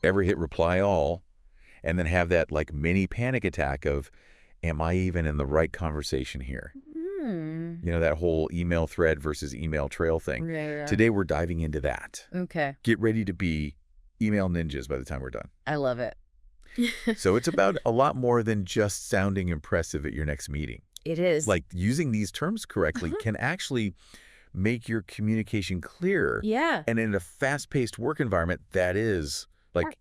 ever hit reply all and then have that like mini panic attack of, am I even in the right conversation here? Hmm. You know, that whole email thread versus email trail thing. Yeah. Today, we're diving into that. Okay. Get ready to be email ninjas by the time we're done. I love it. So it's about a lot more than just sounding impressive at your next meeting. It is. Like using these terms correctly can actually make your communication clearer. Yeah. And in a fast-paced work environment, that is like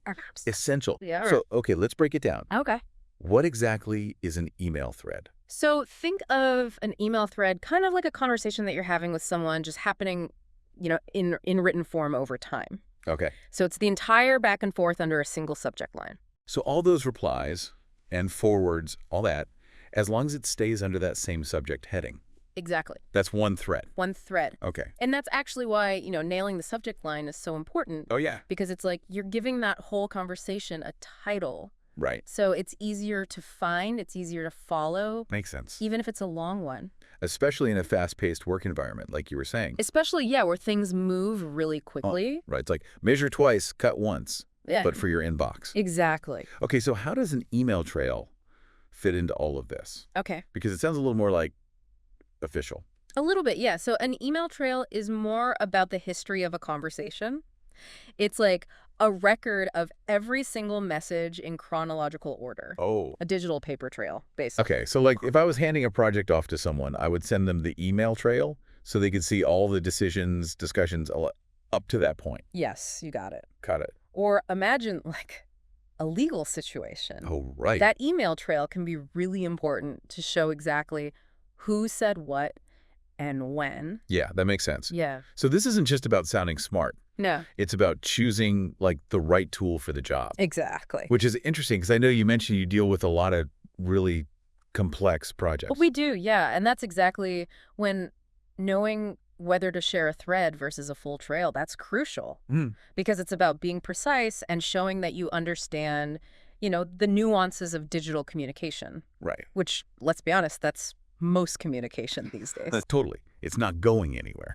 essential. Yeah. So, okay, let's break it down. Okay. What exactly is an email thread? So think of an email thread kind of like a conversation that you're having with someone just happening, in written form over time. Okay. So it's the entire back and forth under a single subject line. So all those replies and forwards, all that, as long as it stays under that same subject heading. Exactly. That's one thread. One thread. Okay. And that's actually why, nailing the subject line is so important. Oh, yeah. Because it's like you're giving that whole conversation a title. Right. So it's easier to find, it's easier to follow. Makes sense. Even if it's a long one. Especially in a fast-paced work environment, like you were saying. Especially, yeah, where things move really quickly. Right. It's like measure twice, cut once, Yeah. but for your inbox. Exactly. Okay, so how does an email trail fit into all of this? Okay. Because it sounds a little more like official. A little bit, yeah. So an email trail is more about the history of a conversation. It's like a record of every single message in chronological order. Oh. A digital paper trail, basically. Okay, so like if I was handing a project off to someone, I would send them the email trail so they could see all the decisions, discussions up to that point. Yes, you got it. Got it. Or imagine like a legal situation. Oh, right. That email trail can be really important to show exactly who said what and when. Yeah, that makes sense. Yeah. So this isn't just about sounding smart. No. It's about choosing like the right tool for the job. Exactly. Which is interesting because I know you mentioned you deal with a lot of really complex projects. Well, we do, yeah. And that's exactly when knowing whether to share a thread versus a full trail, that's crucial. Because it's about being precise and showing that you understand, the nuances of digital communication. Right. Which, let's be honest, that's most communication these days. Totally. It's not going anywhere.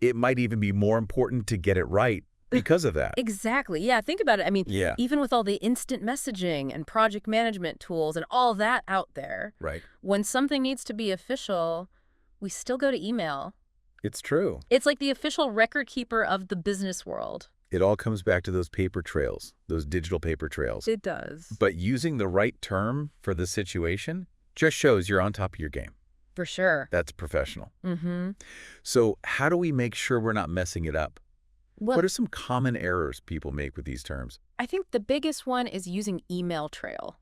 It might even be more important to get it right because of that. Exactly. Yeah, think about it. I mean, Yeah. even with all the instant messaging and project management tools and all that out there, Right. when something needs to be official, we still go to email. It's true. It's like the official record keeper of the business world. It all comes back to those paper trails, those digital paper trails. It does. But using the right term for the situation just shows you're on top of your game. For sure. That's professional. Mm-hmm. So how do we make sure we're not messing it up? Well, What are some common errors people make with these terms? I think the biggest one is using email trail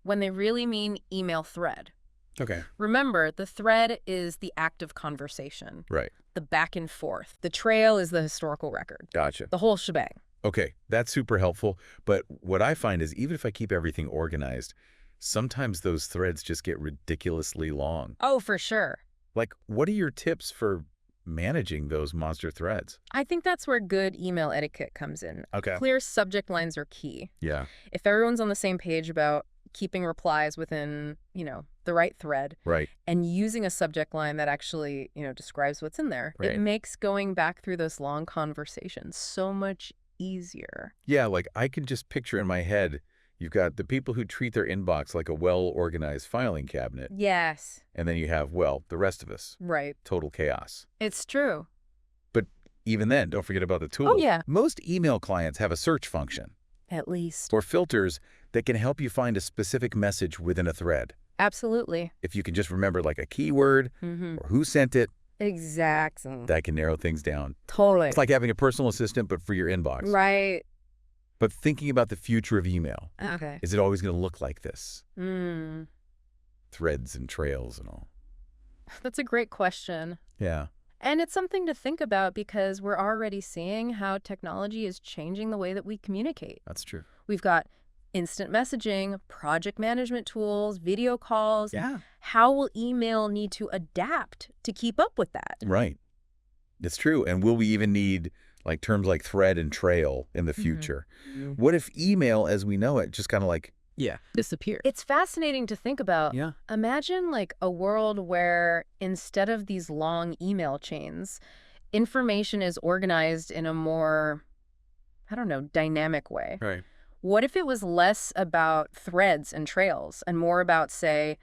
when they really mean email thread. Okay. Remember, the thread is the active conversation, Right. the back and forth. The trail is the historical record, Gotcha. the whole shebang. Okay, that's super helpful. But what I find is even if I keep everything organized, sometimes those threads just get ridiculously long. Oh, for sure. Like, what are your tips for managing those monster threads? I think that's where good email etiquette comes in. Okay. Clear subject lines are key. Yeah. If everyone's on the same page about keeping replies within, the right thread Right. and using a subject line that actually, describes what's in there, Right. it makes going back through those long conversations so much easier. Yeah, like I can just picture in my head, you've got the people who treat their inbox like a well-organized filing cabinet. Yes. And then you have, well, the rest of us. Right. Total chaos. It's true. But even then, don't forget about the tools. Oh, yeah. Most email clients have a search function At least. or filters that can help you find a specific message within a thread. Absolutely. If you can just remember like a keyword Mm-hmm. or who sent it, Exactly. that can narrow things down. Totally. It's like having a personal assistant, but for your inbox. Right. But thinking about the future of email, Okay. is it always going to look like this? Mm. Threads and trails and all. That's a great question. Yeah. And it's something to think about because we're already seeing how technology is changing the way that we communicate. That's true. We've got instant messaging, project management tools, video calls. Yeah. How will email need to adapt to keep up with that? Right. It's true. And will we even need like terms like thread and trail in the future? What if email as we know it just kind of like disappear? It's fascinating to think about. Yeah. Imagine like a world where instead of these long email chains, information is organized in a more, dynamic way. Right. What if it was less about threads and trails and more about, say,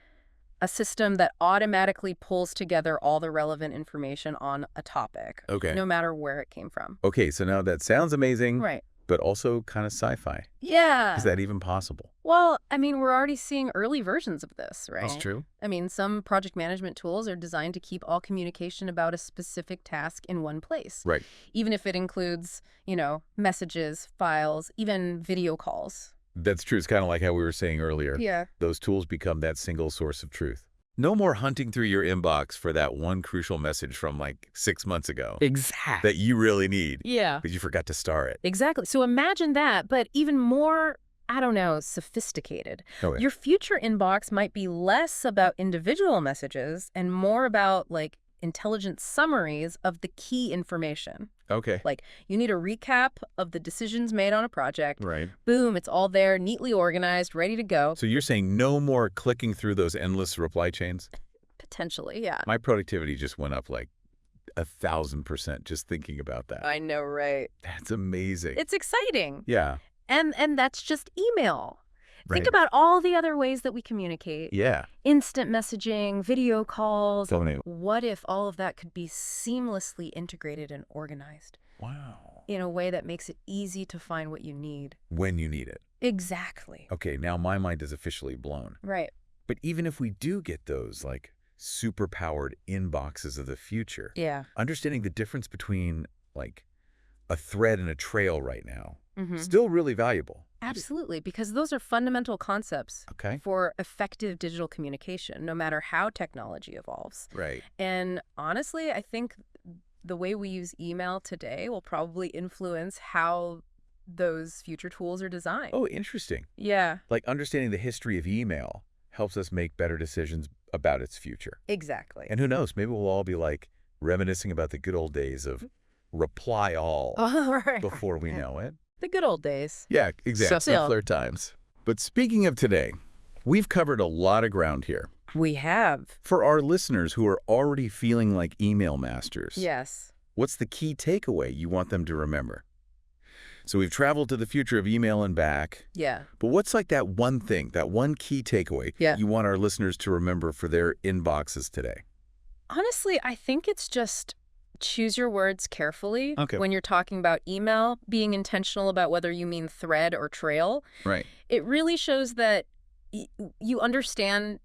a system that automatically pulls together all the relevant information on a topic, Okay. no matter where it came from? Okay, so now that sounds amazing, Right. but also kind of sci-fi. Yeah. Is that even possible? Well, I mean, we're already seeing early versions of this, right? That's true. I mean, some project management tools are designed to keep all communication about a specific task in one place. Right. Even if it includes, messages, files, even video calls. That's true. It's kind of like how we were saying earlier. Yeah. Those tools become that single source of truth. No more hunting through your inbox for that one crucial message from like 6 months ago Exactly. that you really need Yeah. because you forgot to star it. Exactly. So imagine that, but even more, I don't know, sophisticated. Okay. Your future inbox might be less about individual messages and more about, like, intelligent summaries of the key information. Okay. Like, you need a recap of the decisions made on a project. Right. Boom, it's all there, neatly organized, ready to go. So you're saying no more clicking through those endless reply chains? Potentially, yeah. My productivity just went up like 1,000% just thinking about that. I know, right? That's amazing. It's exciting. Yeah. And that's just email. Right. Think about all the other ways that we communicate. Yeah. Instant messaging, video calls. Tell me. What if all of that could be seamlessly integrated and organized Wow. in a way that makes it easy to find what you need? When you need it. Exactly. Okay, now my mind is officially blown. Right. But even if we do get those like super-powered inboxes of the future, Yeah. understanding the difference between like a thread and a trail right now, Mm-hmm. still really valuable. Absolutely, because those are fundamental concepts Okay. for effective digital communication, no matter how technology evolves. Right. And honestly, I think the way we use email today will probably influence how those future tools are designed. Oh, interesting. Yeah, Like understanding the history of email helps us make better decisions about its future. exactly. And who knows, maybe we'll all be like reminiscing about the good old days of reply all Oh, right. before we know it. The good old days. Yeah, exactly. Still. Simpler times. But speaking of today, we've covered a lot of ground here. We have. For our listeners who are already feeling like email masters, Yes. what's the key takeaway you want them to remember? So we've traveled to the future of email and back, Yeah. but what's like that one thing, that one key takeaway Yeah. you want our listeners to remember for their inboxes today? Honestly, I think it's just choose your words carefully Okay. when you're talking about email, being intentional about whether you mean thread or trail. Right. It really shows that you understand,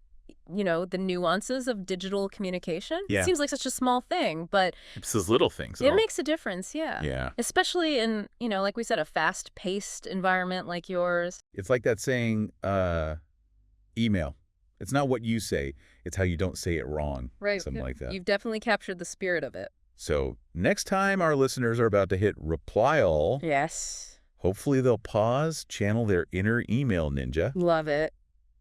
the nuances of digital communication. Yeah. It seems like such a small thing, but It's those little things. it makes a difference, yeah. Yeah. Especially in, like we said, a fast-paced environment like yours. It's like that saying, email. It's not what you say, it's how you don't say it wrong. Right. Something like that. You've definitely captured the spirit of it. So next time our listeners are about to hit reply all, Yes. hopefully they'll pause, channel their inner email ninja, Love it.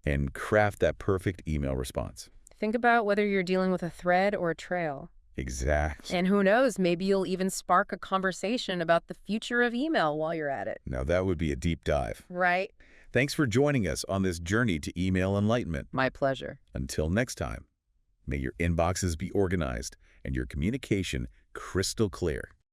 and craft that perfect email response. Think about whether you're dealing with a thread or a trail. Exactly. And who knows, maybe you'll even spark a conversation about the future of email while you're at it. Now that would be a deep dive. Right? Thanks for joining us on this journey to email enlightenment. My pleasure. Until next time, may your inboxes be organized and your communication crystal clear.